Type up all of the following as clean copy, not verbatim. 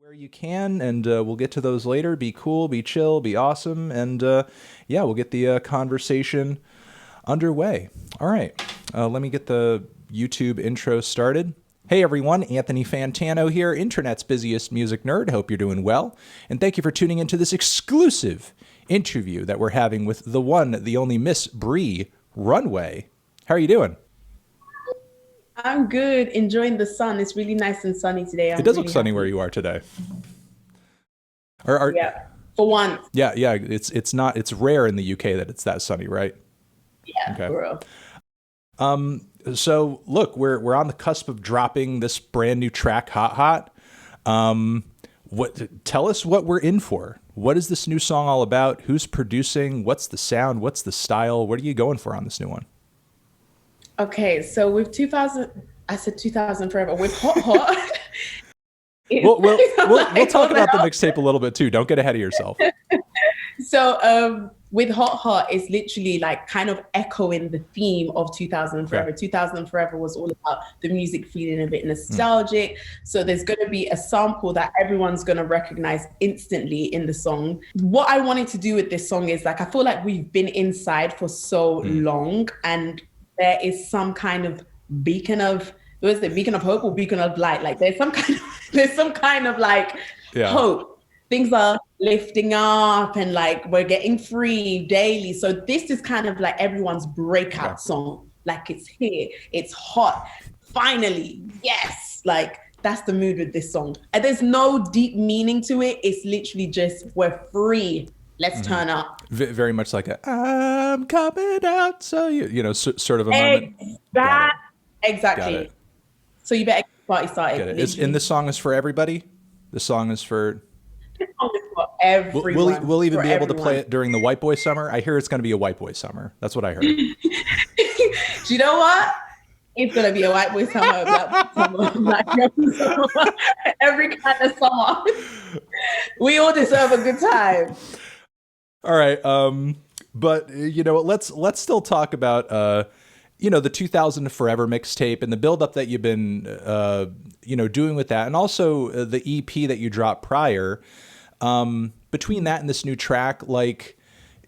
where you can, and we'll get to those later. Be cool, be chill, be awesome, and yeah, we'll get the conversation underway. All right, let me get the YouTube intro started. Hey everyone, Anthony Fantano here, internet's busiest music nerd. Hope you're doing well, and thank you for tuning into this exclusive interview that we're having with the one, the only Miss Bree Runway. How are you doing? I'm good, enjoying the sun. It's really nice and sunny today. It I'm does look really sunny where happy. you are today. Are, Yeah, for once. yeah, yeah. It's not. It's rare in the UK that it's that sunny, right? Yeah, Okay. for real. So look, we're on the cusp of dropping this brand new track, Hot Hot. What? Tell us what we're in for. What is this new song all about? Who's producing? What's the sound? What's the style? What are you going for on this new one? Okay, so with 2000, I said 2000 forever. With Hot Hot, it's We'll like talk what the about the hell? mixtape a little bit too. Don't get ahead of yourself. With Hot Hot, it's literally like kind of echoing the theme of 2000 Okay. Forever. 2000 Forever was all about the music feeling a bit nostalgic. So there's going to be a sample that everyone's going to recognize instantly in the song. What I wanted to do with this song is like, I feel like we've been inside for so long, and there is some kind of beacon of, what is it, beacon of hope or beacon of light? Like there's some kind of like Yeah. hope. Things are lifting up and like we're getting free daily. So this is kind of like everyone's Okay. breakout song. Like it's here, it's hot. Finally, yes. Like that's the mood with this song. And there's no deep meaning to it. It's literally just we're free. Let's turn up. Very much like a "I'm coming out," so you know, sort of a moment. Got it. Exact, Got it. exactly. So you better get the party Get started, it. And literally. this song is for everybody. This song is for. This song is for We'll everyone. even For be able to play everyone. it during the White Boy Summer. I hear it's going to be a White Boy Summer. That's what I heard. Do you know what? It's gonna be a white boy summer, a black boy summer, black girl summer, every kind of summer. We all deserve a good time. All right. But you know, let's still talk about you know, the 2000 Forever mixtape and the buildup that you've been you know, doing with that, and also the EP that you dropped prior. Between that and this new track, like,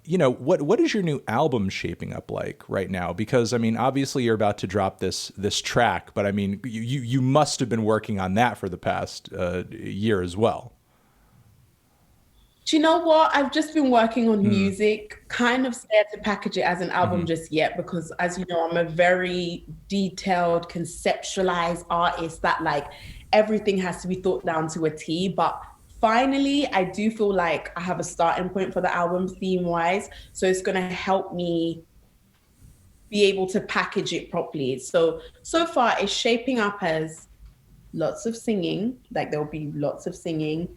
you know, what is your new album shaping up like right now? Because I mean, obviously you're about to drop this track, but I mean, you must have been working on that for the past year as well. Do you know what? I've just been working on music, kind of scared to package it as an album just yet, because as you know, I'm a very detailed, conceptualized artist that like everything has to be thought down to a T. But finally, I do feel like I have a starting point for the album theme wise. So it's going to help me be able to package it properly. So far it's shaping up as lots of singing, like there'll be lots of singing,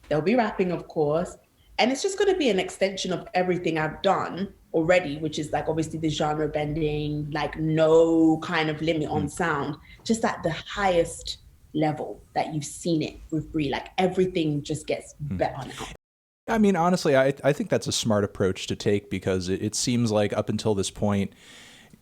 there'll be rapping, of course, and it's just going to be an extension of everything I've done already, which is like obviously the genre bending, like no kind of limit on sound, just at the highest level that you've seen it with Brie. Like everything just gets better now. I mean, honestly, I think that's a smart approach to take because it seems like up until this point,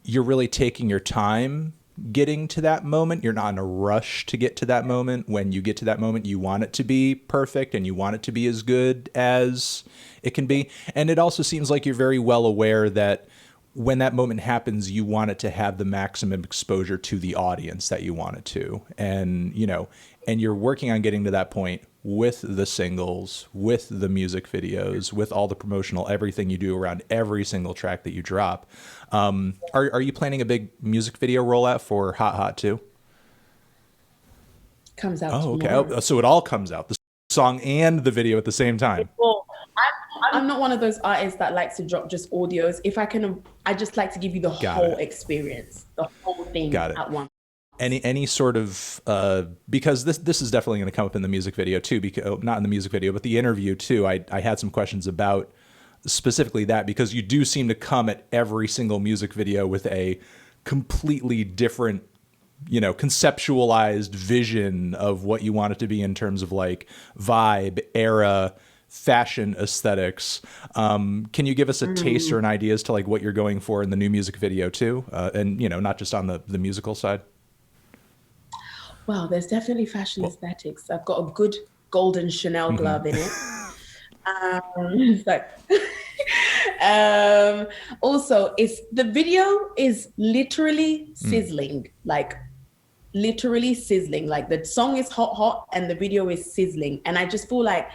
you're really taking your time getting to that moment. You're not in a rush to get to that moment. When you get to that moment, you want it to be perfect and you want it to be as good as it can be. And it also seems like you're very well aware that when that moment happens, you want it to have the maximum exposure to the audience that you want it to. And, you know, and you're working on getting to that point with the singles, with the music videos, with all the promotional, everything you do around every single track that you drop. Are you planning a big music video rollout for Hot Hot too? Comes out Oh, okay. tomorrow. Oh, so it all comes out, the song and the video at the same time. Well, I'm not one of those artists that likes to drop just audios. If I can, I just like to give you the Got whole it. experience, the whole thing Got it. at once. Any sort of because this is definitely going to come up in the music video too, because not in the music video but the interview too. I had some questions about specifically that, because you do seem to come at every single music video with a completely different, you know, conceptualized vision of what you want it to be in terms of like vibe, era, fashion, aesthetics. Can you give us a taste or an idea as to like what you're going for in the new music video too, and you know, not just on the musical side? Well, there's definitely fashion Well, aesthetics. I've got a good golden Chanel glove in it. It's like also it's the video is literally sizzling, like literally sizzling. Like the song is hot and the video is sizzling. And I just feel like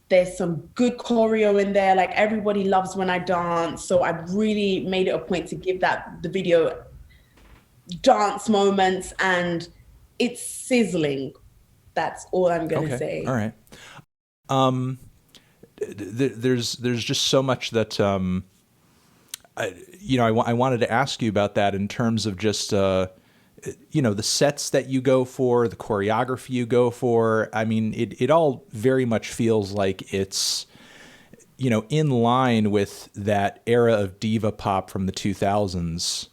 there's some good choreo in there. Like everybody loves when I dance. So I've really made it a point to give the video dance moments, and it's sizzling. That's all I'm gonna say. All right. There's just so much that I wanted to ask you about that in terms of just the sets that you go for, the choreography you go for. I mean, it all very much feels like it's in line with that era of diva pop from the 2000s.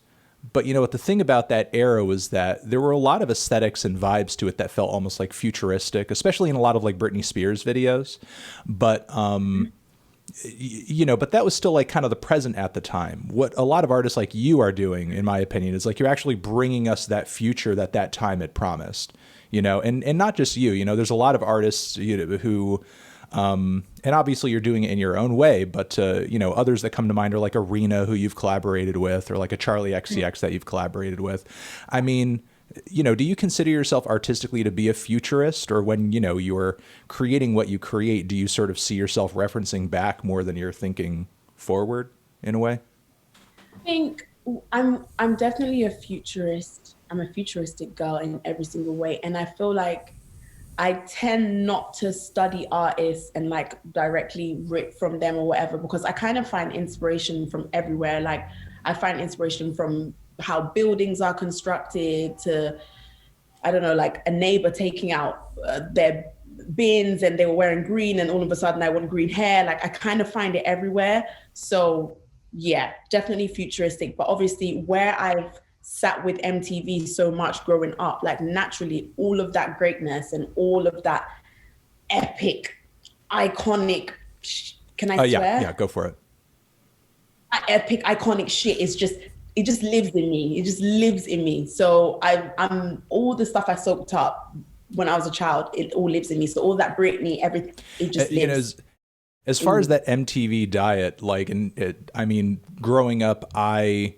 But what the thing about that era was that there were a lot of aesthetics and vibes to it that felt almost like futuristic, especially in a lot of like Britney Spears videos. But but that was still like kind of the present at the time. What a lot of artists like you are doing, in my opinion, is like you're actually bringing us that future that time had promised. And not just you. There's a lot of artists who. And obviously you're doing it in your own way, but, others that come to mind are like Arena, who you've collaborated with, or like a Charlie XCX that you've collaborated with. I mean, do you consider yourself artistically to be a futurist, or when, you're creating what you create, do you sort of see yourself referencing back more than you're thinking forward in a way? I think I'm definitely a futurist. I'm a futuristic girl in every single way. And I feel like I tend not to study artists and like directly rip from them or whatever, because I kind of find inspiration from everywhere. Like I find inspiration from how buildings are constructed to, I don't know, like a neighbor taking out their bins and they were wearing green and all of a sudden I want green hair. Like I kind of find it everywhere. So yeah, definitely futuristic. But obviously where I've sat with MTV so much growing up, like naturally all of that greatness and all of that epic, iconic, can I swear? Yeah, go for it. Epic, iconic shit is just, it just lives in me. It just lives in me. So I'm all the stuff I soaked up when I was a child, it all lives in me. So all that Britney, everything, it just lives. As far as that MTV diet, like, I mean, growing up, I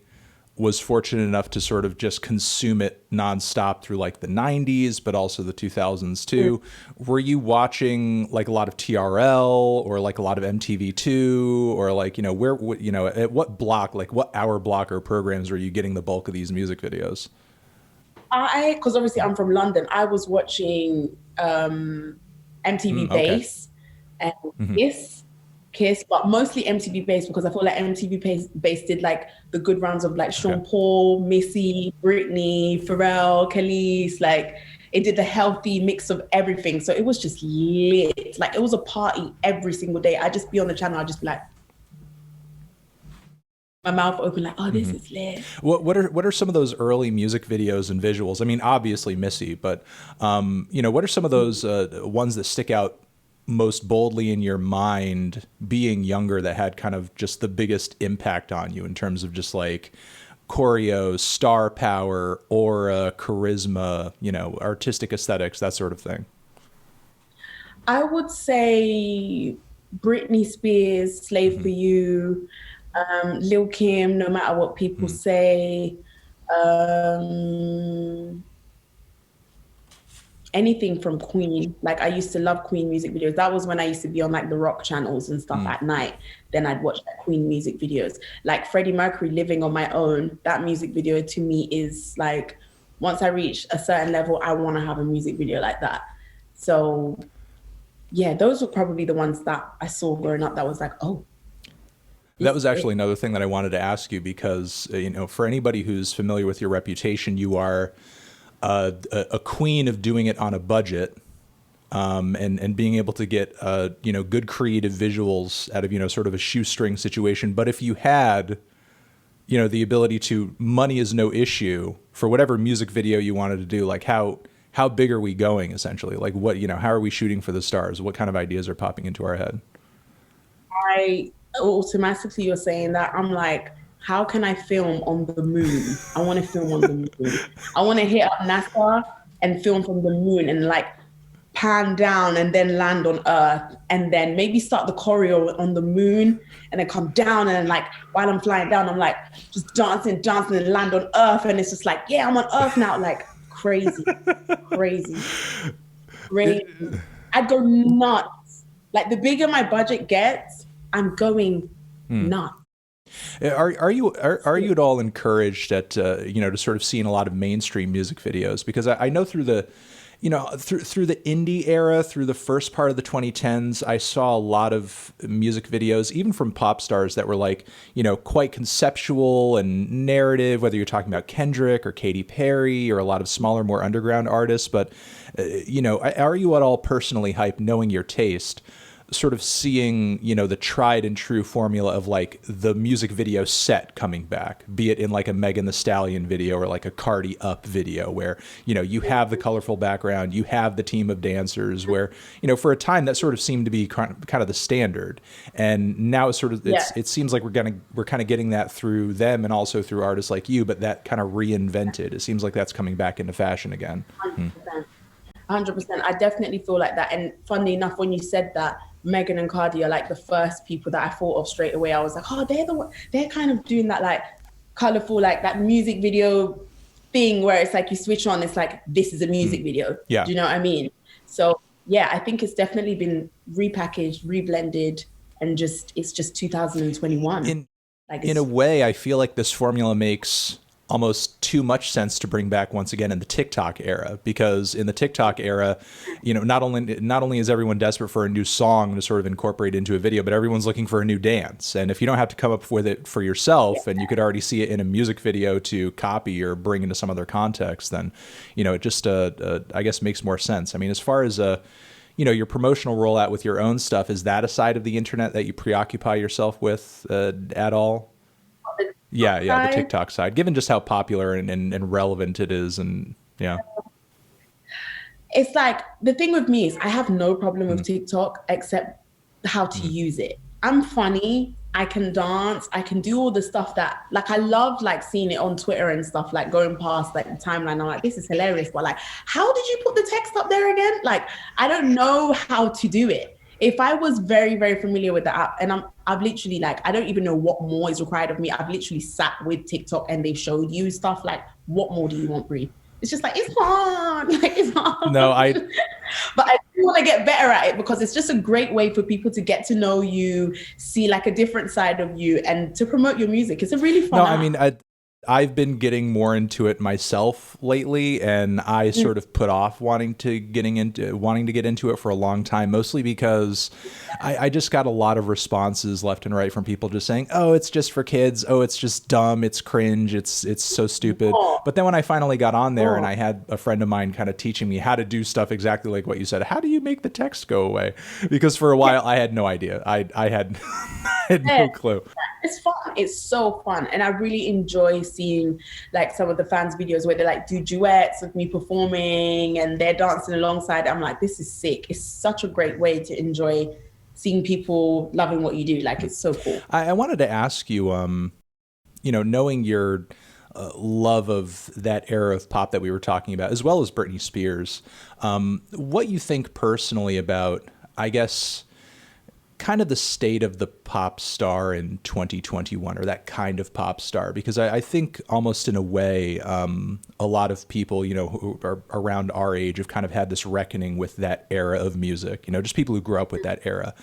was fortunate enough to sort of just consume it nonstop through like the 90s, but also the 2000s too. Were you watching like a lot of TRL or like a lot of MTV2 or like, where, at what block, like what hour block or programs were you getting the bulk of these music videos? Because obviously I'm from London, I was watching MTV Base and Kiss, but mostly MTV Base, because I feel like MTV Base did like the good rounds of like Sean Paul, Missy, Britney, Pharrell, Khalees, like it did the healthy mix of everything. So it was just lit. Like it was a party every single day. I'd just be on the channel, I'd just be like, my mouth open, like, oh, this is lit. What are some of those early music videos and visuals? I mean, obviously Missy, but what are some of those ones that stick out most boldly in your mind being younger that had kind of just the biggest impact on you in terms of just like choreo, star power, aura, charisma, artistic aesthetics, that sort of thing? I would say Britney Spears, Slave for You, Lil Kim, No Matter What People Say, anything from Queen. Like I used to love Queen music videos. That was when I used to be on like the rock channels and stuff at night. Then I'd watch like Queen music videos. Like Freddie Mercury, Living on My Own. That music video to me is like, once I reach a certain level, I want to have a music video like that. So yeah, those were probably the ones that I saw growing up that was like, oh. That was actually another thing that I wanted to ask you because, for anybody who's familiar with your reputation, you are a queen of doing it on a budget, and being able to get good creative visuals out of sort of a shoestring situation. But if you had the ability to, money is no issue for whatever music video you wanted to do, like how big are we going essentially? Like what how are we shooting for the stars? What kind of ideas are popping into our head? I automatically, you're saying that, I'm like, how can I film on the moon? I want to film on the moon. I want to hit up NASA and film from the moon and like pan down and then land on Earth, and then maybe start the choreo on the moon, and then come down, and like while I'm flying down, I'm like just dancing, dancing, and land on Earth, and it's just like, yeah, I'm on Earth now, like crazy, crazy, crazy. I'd go nuts. Like the bigger my budget gets, I'm going nuts. Are you at all encouraged at you know, to sort of seeing a lot of mainstream music videos? Because I know through the, you know, through the indie era, through the first part of the 2010s, I saw a lot of music videos, even from pop stars, that were like, you know, quite conceptual and narrative, whether you're talking about Kendrick or Katy Perry or a lot of smaller, more underground artists. But, you know, are you at all personally hyped, knowing your taste, sort of seeing, you know, the tried and true formula of like the music video set coming back, be it in like a Megan Thee Stallion video or like a Cardi Up video, where, you know, you have the colorful background, you have the team of dancers, where, you know, for a time that sort of seemed to be kind of the standard. And now it's sort of, it seems like we're kind of getting that through them and also through artists like you, but that kind of reinvented. It seems like that's coming back into fashion again. 100%. 100%. I definitely feel like that. And funny enough, when you said that, Megan and Cardi are like the first people that I thought of straight away. I was like, oh, they're kind of doing that like colorful, like that music video thing where it's like you switch on, it's like, this is a music video. Yeah. Do you know what I mean? So yeah, I think it's definitely been repackaged, reblended, and it's just 2021. In a way, I feel like this formula makes almost too much sense to bring back once again in the TikTok era, because in the TikTok era, you know, not only is everyone desperate for a new song to sort of incorporate into a video, but everyone's looking for a new dance. And if you don't have to come up with it for yourself, and you could already see it in a music video to copy or bring into some other context, then, you know, it just I guess makes more sense. I mean, as far as you know, your promotional rollout with your own stuff, is that a side of the internet that you preoccupy yourself with at all? Yeah, the TikTok side, given just how popular and relevant it is. And yeah. It's like, the thing with me is I have no problem with TikTok except how to use it. I'm funny, I can dance, I can do all the stuff that, like, I love like seeing it on Twitter and stuff, like going past like the timeline. I'm like, this is hilarious. But like, how did you put the text up there again? Like, I don't know how to do it. If I was very, very familiar with the app, and I've literally like, I don't even know what more is required of me. I've literally sat with TikTok and they showed you stuff like, what more do you want, Bree? It's just like, it's hard. Like, it's hard. No, but I do want to get better at it, because it's just a great way for people to get to know you, see like a different side of you, and to promote your music. It's a really fun app. I mean, I've been getting more into it myself lately, and I sort of put off wanting to get into it for a long time, mostly because I just got a lot of responses left and right from people just saying, oh, it's just for kids. Oh, it's just dumb. It's cringe. It's so stupid. But then when I finally got on there and I had a friend of mine kind of teaching me how to do stuff exactly like what you said, how do you make the text go away? Because for a while I had no idea. I had, I had no clue. It's fun. It's so fun. And I really enjoy seeing like some of the fans' videos where they like do duets with me performing and they're dancing alongside. I'm like, this is sick. It's such a great way to enjoy seeing people loving what you do. Like, it's so cool. I wanted to ask you, you know, knowing your love of that era of pop that we were talking about, as well as Britney Spears, what you think personally about, I guess, kind of the state of the pop star in 2021, or that kind of pop star, because I think almost in a way, a lot of people, you know, who are around our age have kind of had this reckoning with that era of music, you know, just people who grew up with that era,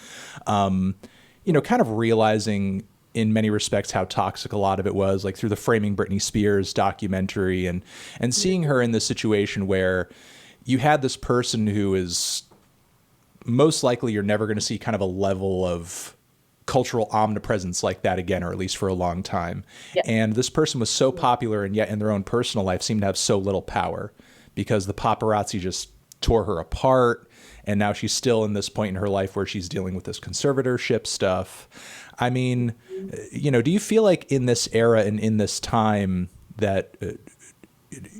you know, kind of realizing in many respects how toxic a lot of it was, like through the Framing Britney Spears documentary, and seeing her in this situation where you had this person who is most likely you're never going to see kind of a level of cultural omnipresence like that again, or at least for a long time. Yeah. And this person was so popular, and yet in their own personal life seemed to have so little power, because the paparazzi just tore her apart. And now she's still in this point in her life where she's dealing with this conservatorship stuff. I mean, you know, do you feel like in this era and in this time that,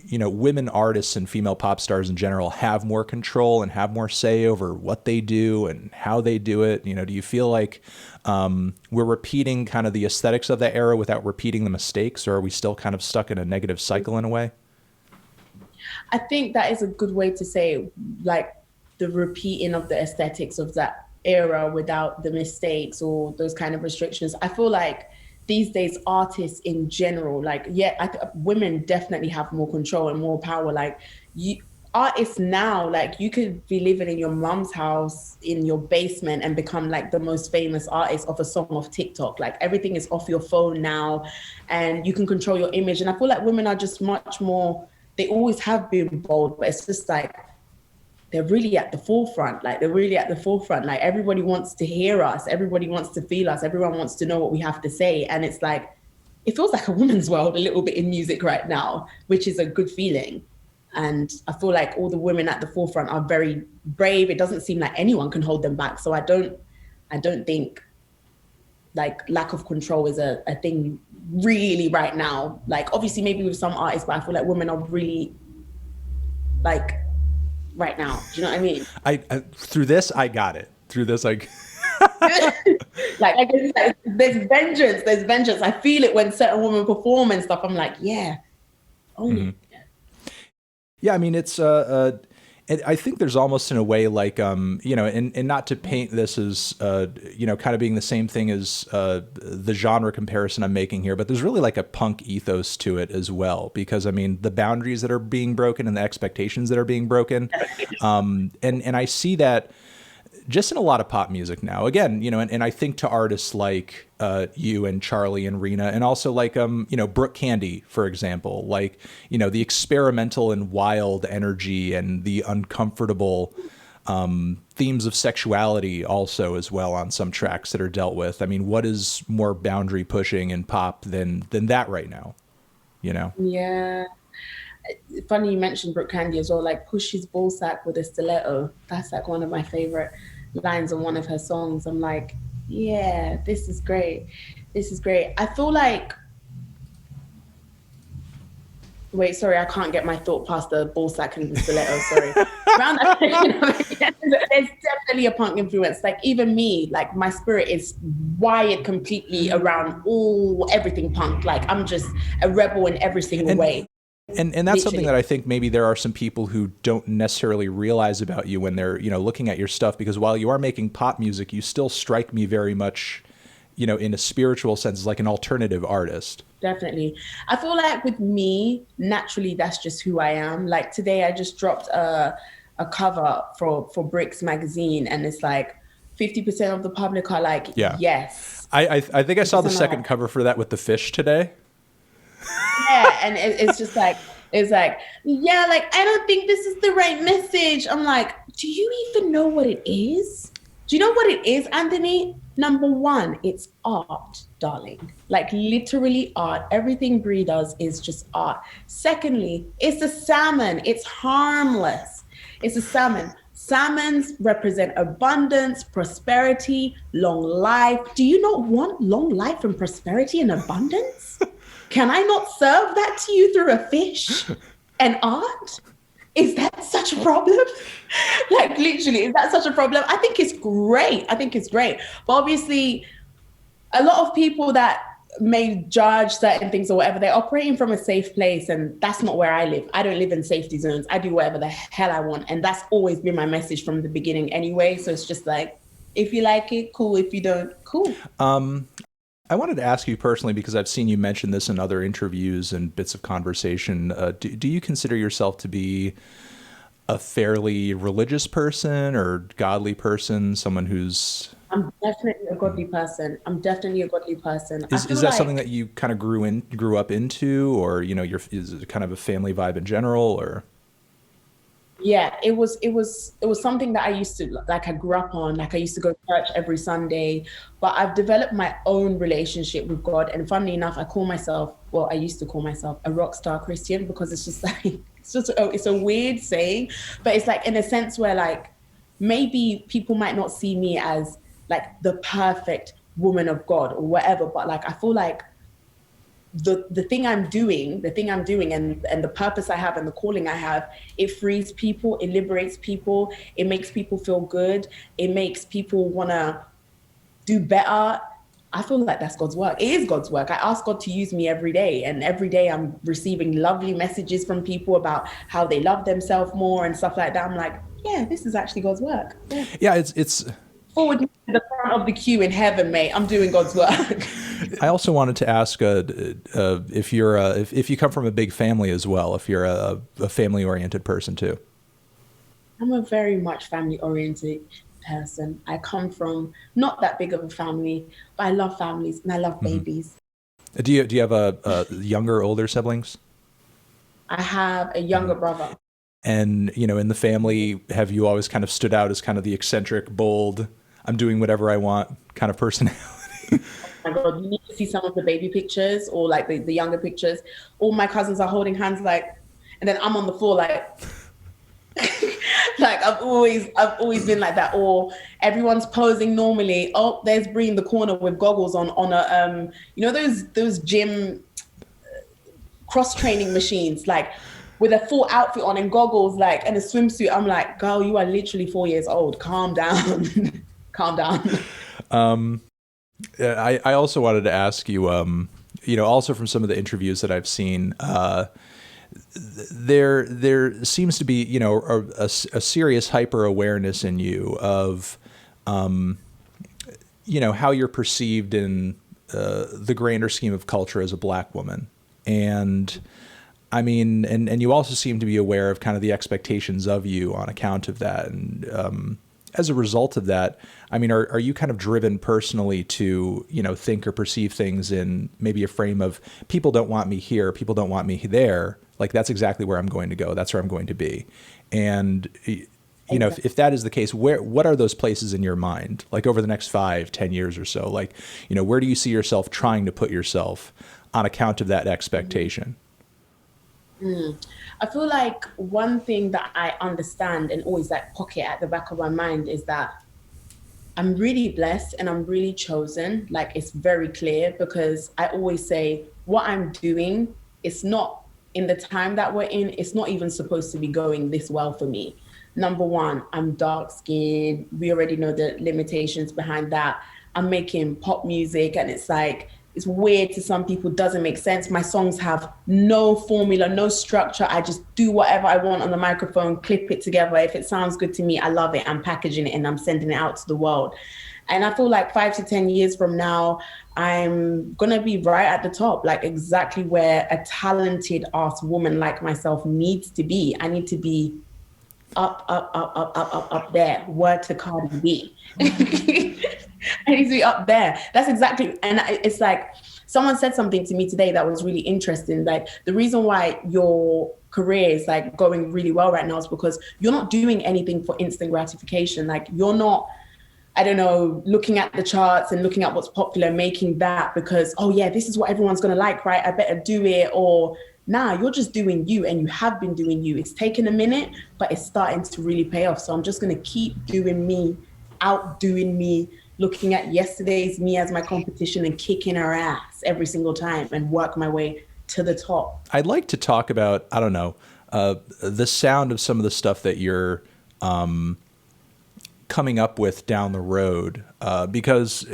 you know, women artists and female pop stars in general have more control and have more say over what they do and how they do it? You know, do you feel like we're repeating kind of the aesthetics of that era without repeating the mistakes, or are we still kind of stuck in a negative cycle in a way? I think that is a good way to say, like, the repeating of the aesthetics of that era without the mistakes or those kind of restrictions. I feel like these days artists in general, like, yeah, women definitely have more control and more power. Like, you artists now, like, you could be living in your mom's house in your basement and become like the most famous artist of a song of TikTok. Like, everything is off your phone now, and you can control your image. And I feel like women are just much more, they always have been bold, but it's just like they're really at the forefront. Like, they're really at the forefront. Like, everybody wants to hear us, everybody wants to feel us, everyone wants to know what we have to say. And it's like, it feels like a woman's world a little bit in music right now, which is a good feeling. And I feel like all the women at the forefront are very brave. It doesn't seem like anyone can hold them back. So I don't think like lack of control is a thing really right now. Like, obviously maybe with some artists, but I feel like women are really like right now. Do you know what I mean? I through this, I got it. Through this, I like, I guess, like, there's vengeance. There's vengeance. I feel it when certain women perform and stuff. I'm like, yeah. Oh, yeah. Yeah, I mean, it's I think there's almost in a way like you know, and not to paint this as you know, kind of being the same thing as the genre comparison I'm making here, but there's really like a punk ethos to it as well, because I mean, the boundaries that are being broken and the expectations that are being broken, and I see that just in a lot of pop music now. Again, you know, and I think to artists like you and Charlie and Rena, and also like you know, Brooke Candy, for example, like, you know, the experimental and wild energy and the uncomfortable themes of sexuality also as well on some tracks that are dealt with. I mean, what is more boundary pushing in pop than that right now? You know? Yeah. Funny you mentioned Brooke Candy as well, like, push his ball sack with a stiletto. That's like one of my favorite lines on one of her songs. I'm like, yeah, this is great. This is great. I feel like, wait, sorry, I can't get my thought past the ball sack and the stiletto, sorry. Around that, there's definitely a punk influence. Like, even me, like, my spirit is wired completely around everything punk. Like, I'm just a rebel in every single way. And that's literally something that I think maybe there are some people who don't necessarily realize about you when they're, you know, looking at your stuff, because while you are making pop music, you still strike me very much, you know, in a spiritual sense, as like an alternative artist. Definitely. I feel like with me, naturally, that's just who I am. Like, today I just dropped a cover for Bricks magazine, and it's like 50% of the public are like, yeah, yes. I think I saw the second cover for that with the fish today. Yeah, and it's just like, it's like, yeah, like, I don't think this is the right message. I'm like, do you even know what it is? Do you know what it is, Anthony? Number one, it's art, darling. Like, literally art. Everything Bree does is just art. Secondly, it's a salmon. It's harmless. It's a salmon. Salmons represent abundance, prosperity, long life. Do you not want long life and prosperity and abundance? Can I not serve that to you through a fish and art? Is that such a problem? Like, literally, is that such a problem? I think it's great. I think it's great. But obviously, a lot of people that may judge certain things or whatever, they're operating from a safe place, and that's not where I live. I don't live in safety zones. I do whatever the hell I want. And that's always been my message from the beginning anyway. So it's just like, if you like it, cool. If you don't, cool. I wanted to ask you personally, because I've seen you mention this in other interviews and bits of conversation. Do you consider yourself to be a fairly religious person or godly person, someone who's... I'm definitely a godly person. Is that something that you kind of grew up into, or, you know, is it kind of a family vibe in general, or... Yeah, it was something that I used to, like, I grew up on. Like, I used to go to church every Sunday, but I've developed my own relationship with God. And funnily enough, I used to call myself a rock star Christian, because it's just like, it's a weird saying, but it's like, in a sense where, like, maybe people might not see me as like the perfect woman of God or whatever, but like, I feel like the thing I'm doing and the purpose I have and the calling I have, it frees people, it liberates people, it makes people feel good, it makes people want to do better. I feel like that's God's work. It is God's work. I ask God to use me every day, and every day I'm receiving lovely messages from people about how they love themselves more and stuff like that. I'm like, yeah, this is actually God's work. Yeah. Yeah, it's Forward me to the front of the queue in heaven, mate. I'm doing God's work. I also wanted to ask if you're if you come from a big family as well, if you're a family oriented person too. I'm a very much family oriented person. I come from not that big of a family, but I love families and I love Hmm. babies. Do you have a younger, older siblings? I have a younger brother. And in the family, have you always kind of stood out as kind of the eccentric, bold, I'm doing whatever I want kind of personality? My God, you need to see some of the baby pictures or like the younger pictures. All my cousins are holding hands like, and then I'm on the floor like, like I've always been like that. Or everyone's posing normally. Oh, there's Bree in the corner with goggles on a those gym cross training machines like with a full outfit on and goggles like and a swimsuit. I'm like, girl, you are literally 4 years old. Calm down, calm down. I also wanted to ask you, also from some of the interviews that I've seen, there seems to be, a serious hyper awareness in you of, how you're perceived in the grander scheme of culture as a black woman. And I mean, and you also seem to be aware of kind of the expectations of you on account of that. And as a result of that, I mean, are you kind of driven personally to, think or perceive things in maybe a frame of people don't want me here, people don't want me there. Like, that's exactly where I'm going to go. That's where I'm going to be. And, if that is the case, what are those places in your mind? Like over the next 5-10 years or so, like, where do you see yourself trying to put yourself on account of that expectation? I feel like one thing that I understand and always like pocket at the back of my mind is that I'm really blessed and I'm really chosen. Like it's very clear because I always say what I'm doing, it's not in the time that we're in, it's not even supposed to be going this well for me. Number one, I'm dark skinned. We already know the limitations behind that. I'm making pop music and it's like, it's weird to some people, doesn't make sense. My songs have no formula, no structure. I just do whatever I want on the microphone, clip it together. If it sounds good to me, I love it. I'm packaging it and I'm sending it out to the world. And I feel like 5 to 10 years from now, I'm going to be right at the top, like exactly where a talented ass woman like myself needs to be. I need to be up there. Word to Cardi B. I need to be up there. That's exactly, and it's like someone said something to me today that was really interesting. Like the reason why your career is like going really well right now is because you're not doing anything for instant gratification. Like you're not, I don't know, looking at the charts and looking at what's popular, making that because, oh yeah, this is what everyone's gonna like, right? I better do it. Or nah, you're just doing you and you have been doing you. It's taken a minute, but it's starting to really pay off. So I'm just gonna keep doing me, outdoing me, looking at yesterday's me as my competition and kicking her ass every single time and work my way to the top. I'd like to talk about, I don't know, the sound of some of the stuff that you're coming up with down the road, because,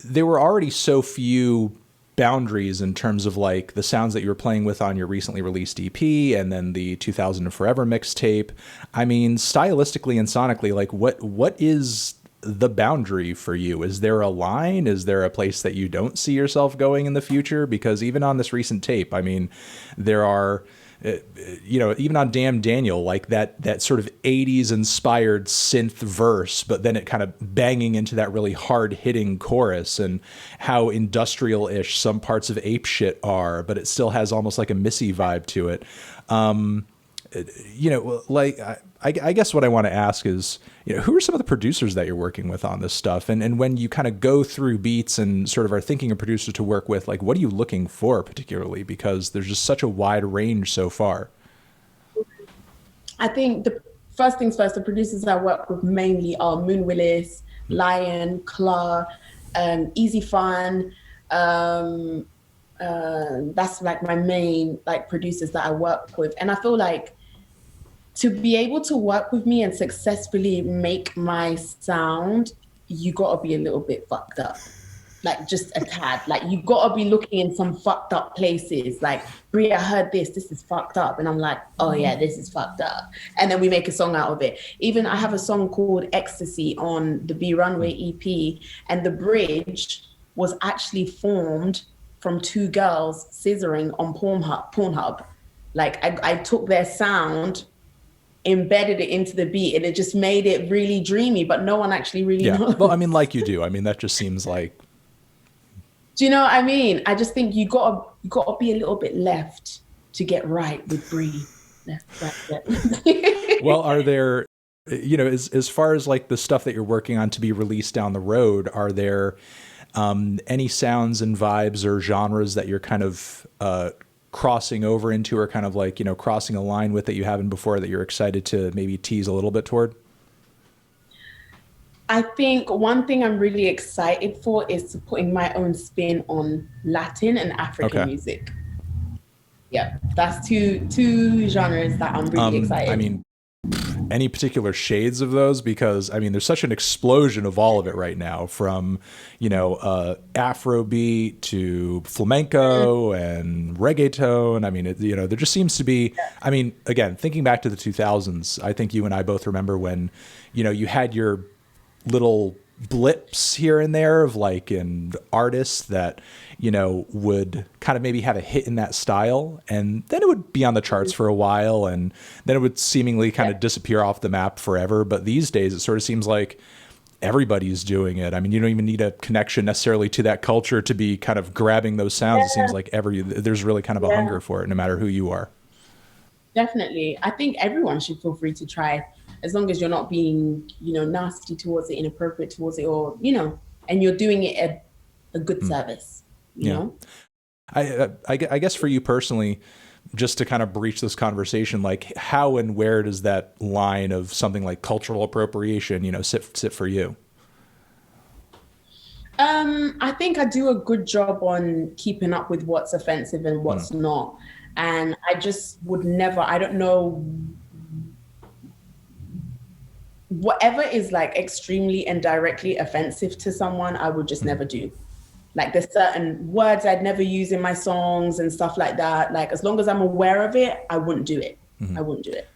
there were already so few boundaries in terms of like the sounds that you were playing with on your recently released EP and then the 2000 and Forever mixtape. I mean, stylistically and sonically, like what is the boundary for you? Is there a line? Is there a place that you don't see yourself going in the future? Because even on this recent tape, I mean, there are, even on Damn Daniel, like that sort of 80s inspired synth verse, but then it kind of banging into that really hard hitting chorus, and how industrial-ish some parts of Ape Shit are, but it still has almost like a Missy vibe to it. Like I guess what I want to ask is, who are some of the producers that you're working with on this stuff? And when you kind of go through beats and sort of are thinking of producers to work with, like, what are you looking for particularly? Because there's just such a wide range so far. I think the first things first, the producers I work with mainly are Moon Willis, Lion, Claw, Easy Fun. That's like my main like producers that I work with. And I feel like to be able to work with me and successfully make my sound, you gotta be a little bit fucked up. like just a tad. Like you gotta be looking in some fucked up places. Like, Bree, I heard this is fucked up. And I'm like, oh yeah, this is fucked up. And then we make a song out of it. Even I have a song called Ecstasy on the Bree Runway EP, and the bridge was actually formed from two girls scissoring on Pornhub. Like I took their sound, embedded it into the beat, and it just made it really dreamy, but no one actually really knows. Well, I mean, like you do. I mean, that just seems like. Do you know what I mean? I just think you gotta be a little bit left to get right with Bree. Left, right, left. Well, are there, as far as like the stuff that you're working on to be released down the road, are there any sounds and vibes or genres that you're kind of crossing over into, or kind of like, crossing a line with, that you haven't before, that you're excited to maybe tease a little bit toward? I think one thing I'm really excited for is putting my own spin on Latin and African music. Yeah, that's two genres that I'm really excited. I mean, any particular shades of those? Because I mean, there's such an explosion of all of it right now, from Afrobeat to flamenco and reggaeton. I mean, there just seems to be. I mean, again, thinking back to the 2000s, I think you and I both remember when, you had your little blips here and there of like in artists that would kind of maybe have a hit in that style, and then it would be on the charts for a while, and then it would seemingly kind of disappear off the map forever. But these days it sort of seems like everybody's doing it. I mean, you don't even need a connection necessarily to that culture to be kind of grabbing those sounds. It seems like there's really kind of a hunger for it, no matter who you are. Definitely. I think everyone should feel free to try, as long as you're not being, nasty towards it, inappropriate towards it, or, and you're doing it at a good service, you know? I guess for you personally, just to kind of breach this conversation, like how and where does that line of something like cultural appropriation, sit for you? I think I do a good job on keeping up with what's offensive and what's not. And I just would never, I don't know, whatever is like extremely and directly offensive to someone, I would just never do. Like there's certain words I'd never use in my songs and stuff like that. Like as long as I'm aware of it, I wouldn't do it. I wouldn't do it.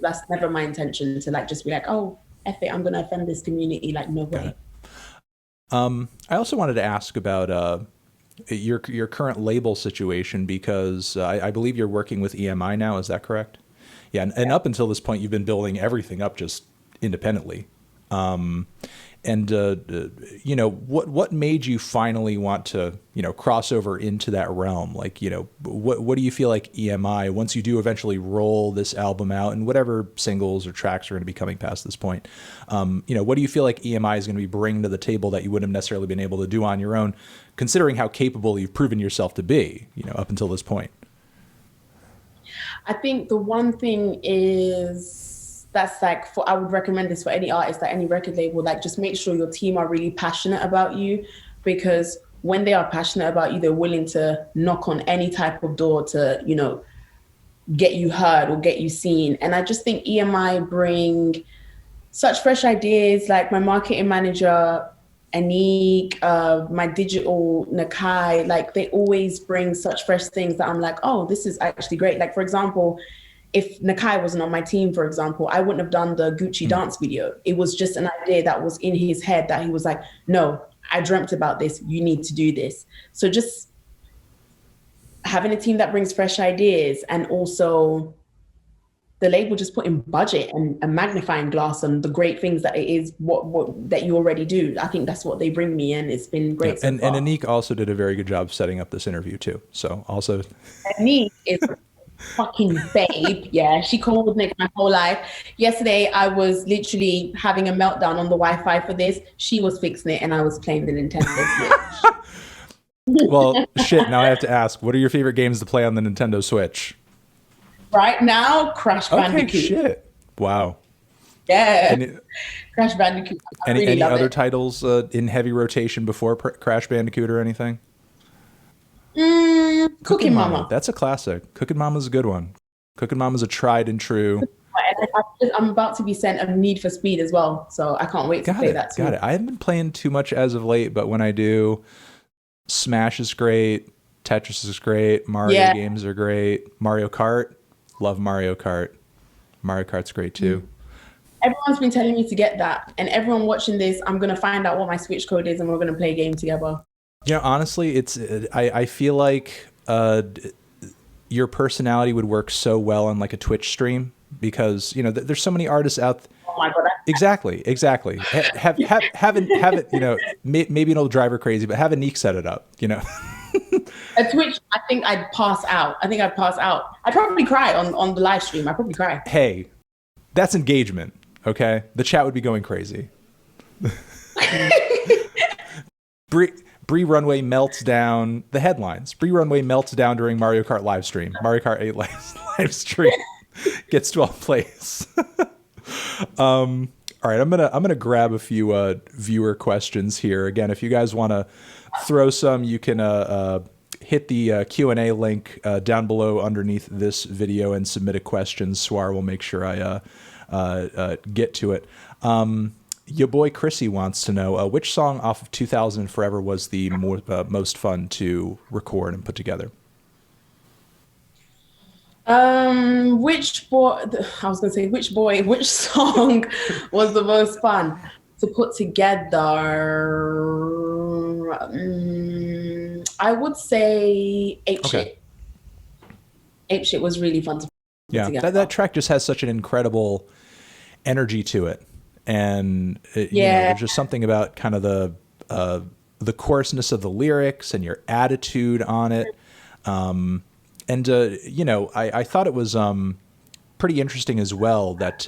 That's never my intention to like just be like, oh, F it, I'm going to offend this community. Like no way. I also wanted to ask about your current label situation, because I believe you're working with EMI now. Is that correct? Yeah. And up until this point, you've been building everything up just independently. What made you finally want to, cross over into that realm? Like, what do you feel like EMI, once you do eventually roll this album out and whatever singles or tracks are going to be coming past this point, what do you feel like EMI is going to be bringing to the table that you wouldn't have necessarily been able to do on your own, considering how capable you've proven yourself to be, up until this point? I think the one thing is that's like, I would recommend this for any artist, like any record label, like just make sure your team are really passionate about you, because when they are passionate about you, they're willing to knock on any type of door to, get you heard or get you seen. And I just think EMI bring such fresh ideas. Like my marketing manager, Anik, my digital Nakai, like they always bring such fresh things that I'm like, oh, this is actually great. Like, for example, if Nakai wasn't on my team, for example, I wouldn't have done the Gucci dance video. It was just an idea that was in his head that he was like, no, I dreamt about this. You need to do this. So just having a team that brings fresh ideas, and also the label just putting budget and a magnifying glass on the great things that it is what that you already do. I think that's what they bring me, and it's been great. Yeah. And Anik also did a very good job setting up this interview too. So also Anik is fucking babe. Yeah, she coordinated my whole life. Yesterday, I was literally having a meltdown on the Wi-Fi for this. She was fixing it, and I was playing the Nintendo Switch. Well, shit. Now I have to ask, what are your favorite games to play on the Nintendo Switch? Right now, Crash Bandicoot. Okay, shit. Wow. Yeah. Crash Bandicoot. Any other titles in heavy rotation before Crash Bandicoot or anything? Cooking Mama. That's a classic. Cooking Mama's a good one. Cooking Mama's a tried and true. And I'm about to be sent a Need for Speed as well, so I can't wait to Got play it. that Got soon. it. I haven't been playing too much as of late, but when I do, Smash is great. Tetris is great. Mario Yeah. games are great. Mario Kart. Love Mario Kart. Mario Kart's great too. Everyone's been telling me to get that, and everyone watching this, I'm gonna find out what my Switch code is, and we're gonna play a game together. You know, honestly, it's I feel like your personality would work so well on like a Twitch stream because you know there's so many artists out. Oh my god, Exactly, exactly. Have it. You know, maybe it'll drive her crazy, but have a Neek set it up. You know. at Twitch, I think I'd pass out. I think I'd pass out. I'd probably cry on the live stream. I'd probably cry. Hey, that's engagement. Okay, the chat would be going crazy. Bree Runway melts down the headlines. Bree Runway melts down during Mario Kart live stream. Mario Kart 8 live stream gets 12th place. All right, I'm gonna grab a few viewer questions here. Again, if you guys want to throw some, you can hit the Q&A link down below underneath this video and submit a question. Swar will make sure I get to it. Your boy Chrissy wants to know which song off of 2000 Forever was the most fun to record and put together. Which song was the most fun to put together? I would say Ape Shit. Ape Shit was really fun to put together. That track just has such an incredible energy to it. And you know, there's just something about kind of the coarseness of the lyrics and your attitude on it. And you know, I thought it was pretty interesting as well that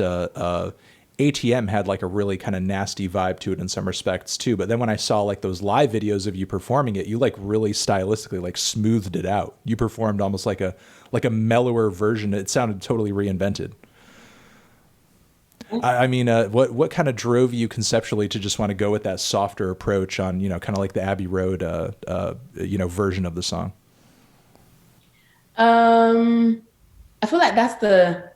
ATM had like a really kind of nasty vibe to it in some respects too. But then when I saw like those live videos of you performing it, you like really stylistically like smoothed it out. You performed almost like a mellower version. It sounded totally reinvented. I mean, what kind of drove you conceptually to just want to go with that softer approach on, you know, kind of like the Abbey Road, you know, version of the song? I feel like that's the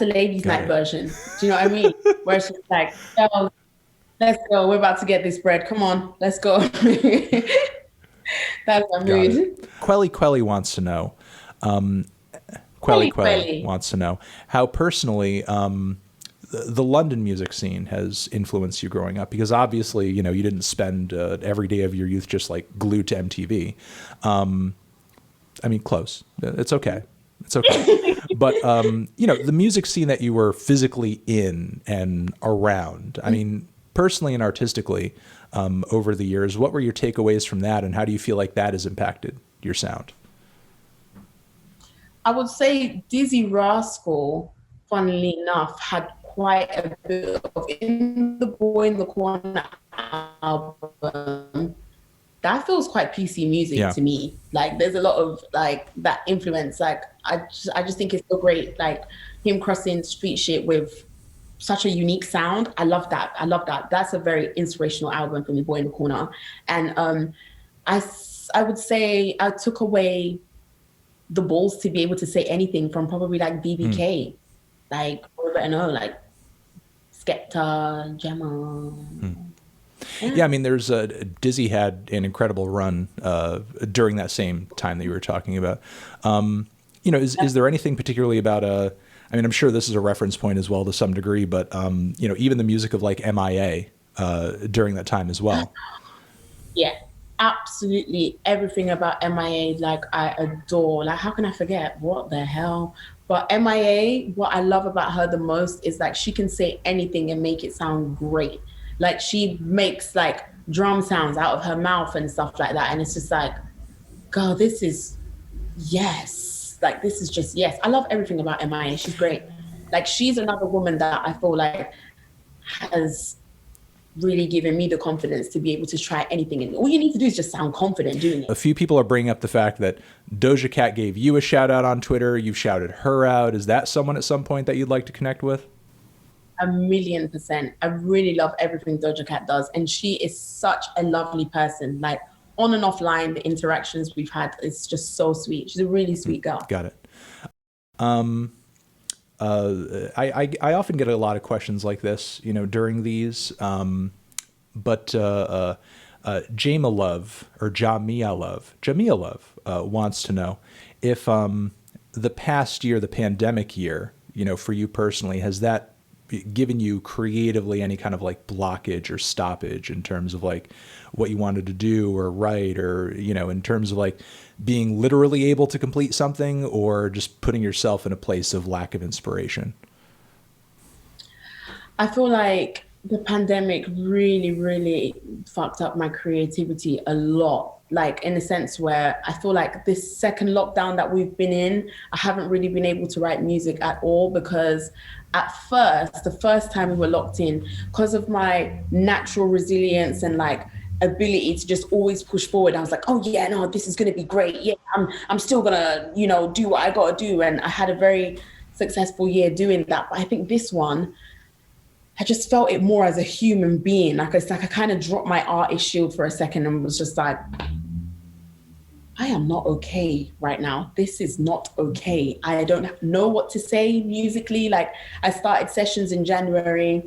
ladies' night version. Do you know what I mean? Where it's just like, oh, let's go. We're about to get this bread. Come on, let's go. That's my mood. Quelly wants to know. Quelly wants to know how personally the London music scene has influenced you growing up, because obviously, you know, you didn't spend every day of your youth just like glued to MTV. I mean, close. It's okay. It's okay. But, you know, the music scene that you were physically in and around, I mean, personally and artistically, over the years, what were your takeaways from that, and how do you feel like that has impacted your sound? I would say Dizzy Rascal, funnily enough, had quite a bit of In the Boy in the Corner album. That feels quite PC music to me. Like there's a lot of like that influence. Like I just think it's so great. Like him crossing street shit with such a unique sound. I love that. I love that. That's a very inspirational album from the Boy in the Corner. And I would say I took away the balls to be able to say anything from probably like BBK, like like Skepta, Gemma. Yeah, I mean, there's Dizzy had an incredible run during that same time that you were talking about. You know, is there anything particularly about I mean, I'm sure this is a reference point as well to some degree, but you know, even the music of like MIA during that time as well. Yeah, absolutely everything about MIA, like I adore. Like, how can I forget? What the hell? But MIA, what I love about her the most is like she can say anything and make it sound great. Like she makes like drum sounds out of her mouth and stuff like that. And it's just like, girl, this is yes. Like this is just yes. I love everything about MIA. She's great. Like she's another woman that I feel like has really given me the confidence to be able to try anything. And all you need to do is just sound confident doing it. A few people are bringing up the fact that Doja Cat gave you a shout out on Twitter. You've shouted her out. Is that someone at some point that you'd like to connect with? 1,000,000%. I really love everything Doja Cat does. And she is such a lovely person. Like on and offline, the interactions we've had, it's just so sweet. She's a really sweet girl. Got it. I often get a lot of questions like this, during these. But Jamia Love or Jamia Love wants to know if the past year, the pandemic year, for you personally, has that given you creatively any kind of like blockage or stoppage in terms of like what you wanted to do or write, or in terms of like being literally able to complete something, or just putting yourself in a place of lack of inspiration? I feel like the pandemic really, really fucked up my creativity a lot. Like, in a sense where I feel like this second lockdown that we've been in, I haven't really been able to write music at all, because at first, the first time we were locked in, because of my natural resilience and like ability to just always push forward, I was like, oh yeah, no, this is gonna be great. Yeah, I'm still gonna, do what I gotta do. And I had a very successful year doing that. But I think this one, I just felt it more as a human being. Like, it's like I kind of dropped my artist shield for a second and was just like, I am not okay right now. This is not okay. I don't know what to say musically. Like, I started sessions in January.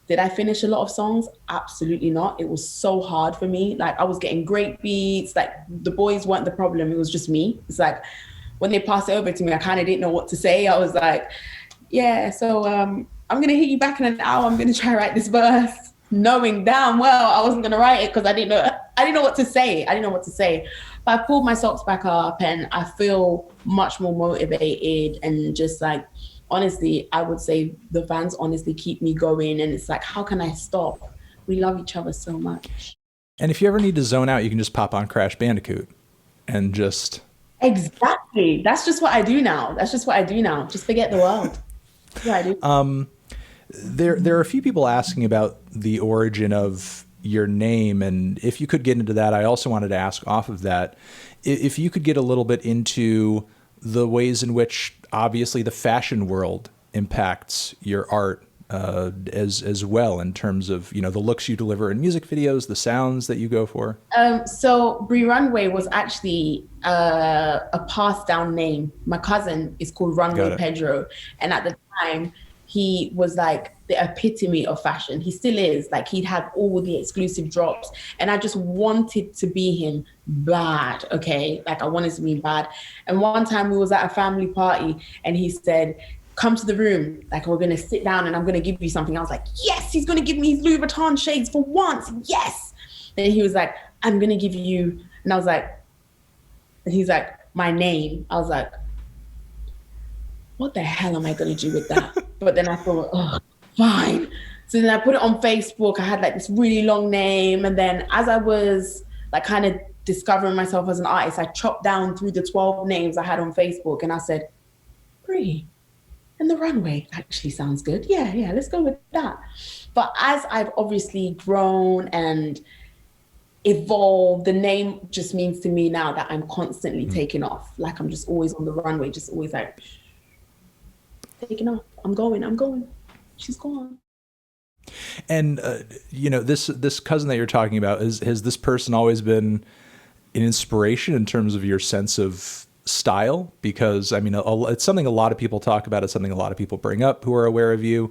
Did I finish a lot of songs? Absolutely not. It was so hard for me. Like, I was getting great beats. Like, the boys weren't the problem. It was just me. It's like when they passed it over to me, I kind of didn't know what to say. I was like, yeah, so I'm gonna hit you back in an hour. I'm gonna try to write this verse, knowing damn well I wasn't gonna write it because I didn't know what to say. I didn't know what to say. But I pulled my socks back up and I feel much more motivated, and just like, honestly, I would say the fans honestly keep me going, and it's like, how can I stop? We love each other so much. And if you ever need to zone out, you can just pop on Crash Bandicoot and just... Exactly. That's just what I do now. Just forget the world. Yeah, I do. There are a few people asking about the origin of your name, and if you could get into that, I also wanted to ask off of that, if you could get a little bit into the ways in which obviously the fashion world impacts your art, as well, in terms of the looks you deliver in music videos, the sounds that you go for. So Bree Runway was actually a passed down name. My cousin is called Runway Pedro, and at the time he was like the epitome of fashion. He still is. Like, he'd have all the exclusive drops, and I just wanted to be him bad. Okay, like I wanted to be bad. And one time we was at a family party, and he said, come to the room, like we're gonna sit down and I'm gonna give you something. I was like, yes, he's gonna give me his Louis Vuitton shades for once, yes. Then he was like, I'm gonna give you, and I was like, and he's like, my name. I was like, what the hell am I gonna do with that? But then I thought, oh, fine. So then I put it on Facebook. I had like this really long name, and then as I was like kind of discovering myself as an artist, I chopped down through the 12 names I had on Facebook, and I said, Bree. And the Runway actually sounds good. Yeah, let's go with that. But as I've obviously grown and evolved, the name just means to me now that I'm constantly taking off. Like, I'm just always on the runway, just always like taking off. I'm going. She's gone. And this cousin that you're talking about, has this person always been an inspiration in terms of your sense of style? Because I mean, it's something a lot of people talk about. It's something a lot of people bring up who are aware of you.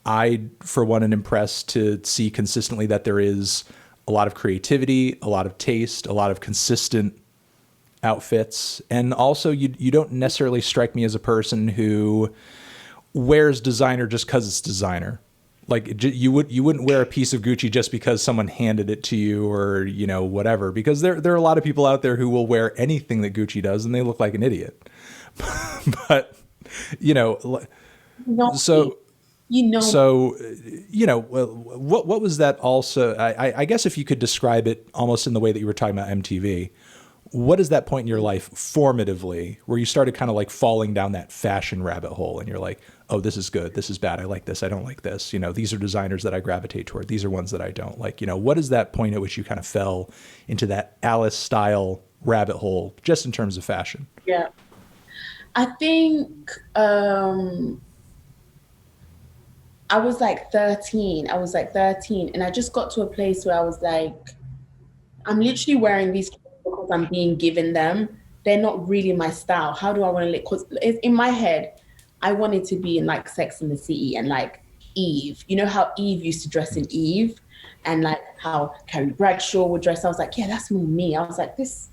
I, for one, am impressed to see consistently that there is a lot of creativity, a lot of taste, a lot of consistent outfits. And also, you don't necessarily strike me as a person who wears designer just because it's designer. Like, you wouldn't wear a piece of Gucci just because someone handed it to you, or whatever. Because there are a lot of people out there who will wear anything that Gucci does and they look like an idiot. But so what was that also? I guess if you could describe it almost in the way that you were talking about MTV. What is that point in your life formatively where you started kind of like falling down that fashion rabbit hole, and you're like, oh, this is good, this is bad, I like this, I don't like this, these are designers that I gravitate toward, these are ones that I don't like. What is that point at which you kind of fell into that Alice style rabbit hole, just in terms of fashion? Yeah, I think I was like 13. And I just got to a place where I was like, I'm literally wearing these because I'm being given them. They're not really my style. How do I want to live? Because in my head, I wanted to be in like Sex and the City and like Eve. You know how Eve used to dress in Eve, and like how Carrie Bradshaw would dress. I was like, yeah, that's more me. I was like, this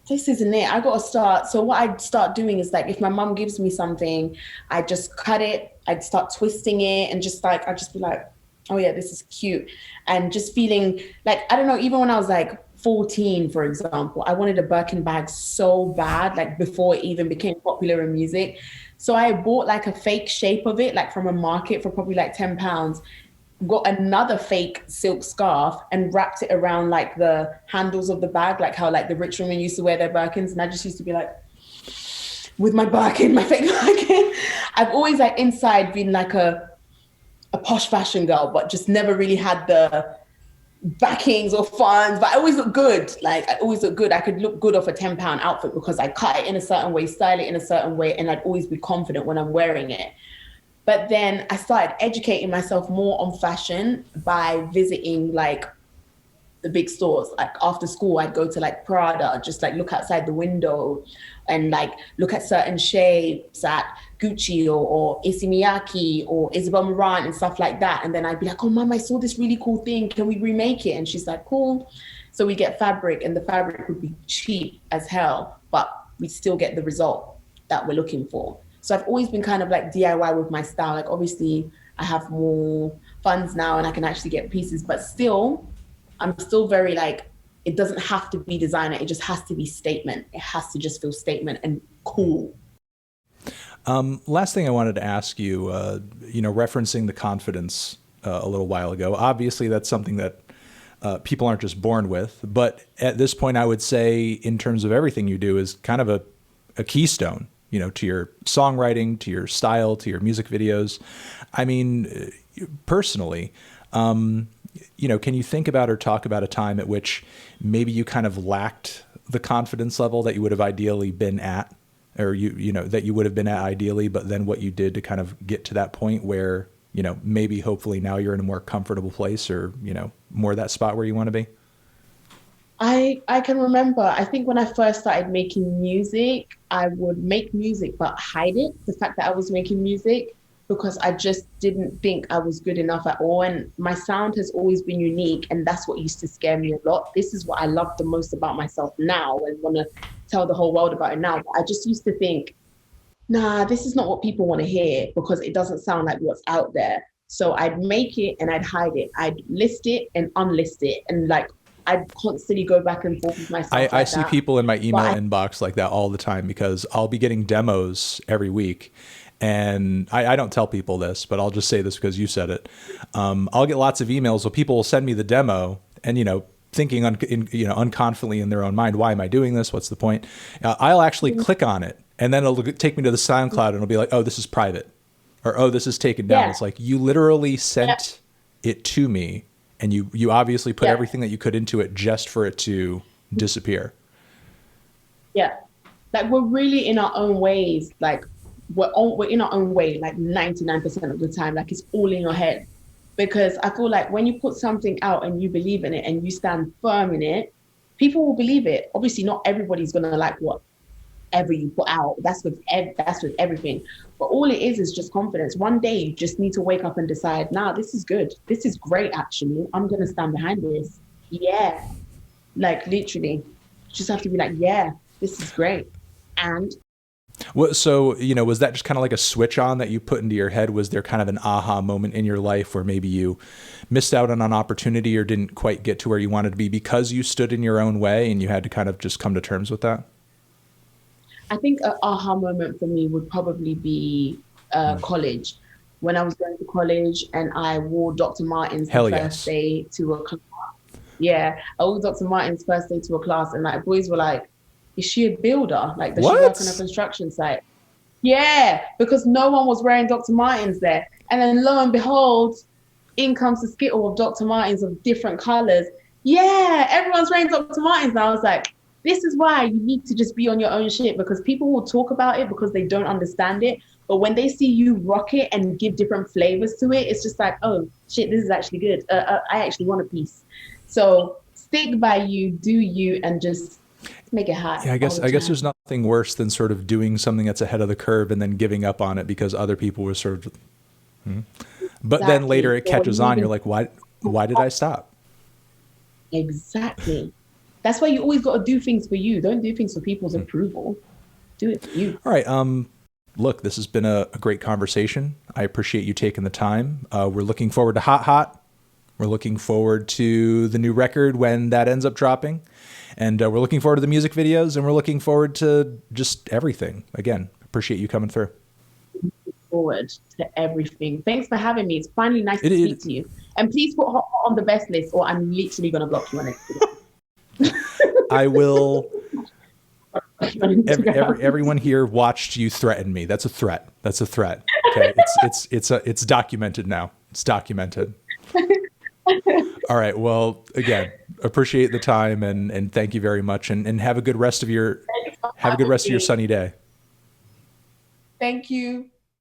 isn't it. I got to start. So what I'd start doing is like, if my mom gives me something, I just cut it. I'd start twisting it and just like, I'd just be like, oh yeah, this is cute. And just feeling like, I don't know, even when I was like 14, for example, I wanted a Birkin bag so bad, like before it even became popular in music. So I bought like a fake shape of it, like from a market for probably like £10, got another fake silk scarf and wrapped it around like the handles of the bag, like how like the rich women used to wear their Birkins. And I just used to be like, with my Birkin, my fake Birkin. I've always like inside been like a posh fashion girl, but just never really had the backings or funds. But I always look good. Like I always look good. I could look good off a £10 outfit because I cut it in a certain way, style it in a certain way, and I'd always be confident when I'm wearing it. But then I started educating myself more on fashion by visiting like the big stores. Like after school, I'd go to like Prada, just like look outside the window and like look at certain shapes at Gucci or Issey Miyake or Isabel Marant and stuff like that. And then I'd be like, oh, mom, I saw this really cool thing. Can we remake it? And she's like, cool. So we get fabric, and the fabric would be cheap as hell, but we still get the result that we're looking for. So I've always been kind of like DIY with my style. Like obviously I have more funds now and I can actually get pieces, but still, I'm still very like, it doesn't have to be designer. It just has to be statement. It has to just feel statement and cool. Last thing I wanted to ask you, referencing the confidence a little while ago, obviously that's something that people aren't just born with, but at this point I would say in terms of everything you do is kind of a keystone, to your songwriting, to your style, to your music videos. I mean, personally, can you think about or talk about a time at which maybe you kind of lacked the confidence level that you would have ideally been at, or that you would have been at ideally, but then what you did to kind of get to that point where, maybe hopefully now you're in a more comfortable place or, more that spot where you want to be? I can remember, I think when I first started making music, I would make music but hide it, the fact that I was making music, because I just didn't think I was good enough at all. And my sound has always been unique, and that's what used to scare me a lot. This is what I love the most about myself now and want to tell the whole world about it now. But I just used to think, nah, this is not what people want to hear because it doesn't sound like what's out there. So I'd make it and I'd hide it. I'd list it and unlist it. And like, I'd constantly go back and forth with myself. I see people in my email inbox like that all the time because I'll be getting demos every week. And I don't tell people this, but I'll just say this because you said it. I'll get lots of emails where people will send me the demo and, thinking unconfidently in their own mind, why am I doing this? What's the point? I'll actually click on it and then it'll take me to the SoundCloud and it'll be like, oh, this is private, or, oh, this is taken down. Yeah. It's like, you literally sent it to me and you obviously put everything that you could into it just for it to disappear. Yeah. Like we're really in our own ways. Like we're in our own way, like 99% of the time, like it's all in your head. Because I feel like when you put something out and you believe in it and you stand firm in it, people will believe it. Obviously not everybody's going to like whatever you put out. That's with everything. But all it is just confidence. One day you just need to wake up and decide, nah, this is good. This is great, actually. I'm going to stand behind this. Yeah. Like literally, you just have to be like, yeah, this is great. And well, so, was that just kind of like a switch on that you put into your head? Was there kind of an aha moment in your life where maybe you missed out on an opportunity or didn't quite get to where you wanted to be because you stood in your own way and you had to kind of just come to terms with that? I think an aha moment for me would probably be college. When I was going to college and I wore Dr. Martens the first day to a class. Yeah, I wore Dr. Martens first day to a class and like boys were like, is she a builder? Like, does she work on a construction site? Yeah, because no one was wearing Dr. Martens there. And then lo and behold, in comes the skittle of Dr. Martens of different colors. Yeah, everyone's wearing Dr. Martens. And I was like, this is why you need to just be on your own shit, because people will talk about it because they don't understand it. But when they see you rock it and give different flavors to it, it's just like, oh shit, this is actually good. I actually want a piece. So stick by you, do you, and just make it hot. Yeah, I guess there's not Nothing worse than sort of doing something that's ahead of the curve and then giving up on it because other people were sort of, but Exactly. then later it So catches on. You're like, why did I stop? Exactly. That's why you always got to do things for you. Don't do things for people's approval. Do it for you. All right. Look, this has been a great conversation. I appreciate you taking the time. We're looking forward to Hot Hot. We're looking forward to the new record when that ends up dropping. And we're looking forward to the music videos, and we're looking forward to just everything. Again, appreciate you coming through. Forward to everything. Thanks for having me. It's finally nice to speak to you. And please put Hot Hot on the best list, or I'm literally going to block you on it. I will. Everyone here watched you threaten me. That's a threat. That's a threat. Okay, it's documented now. It's documented. All right. Well, again, appreciate the time and thank you very much. And have a good rest of your sunny day. Thank you.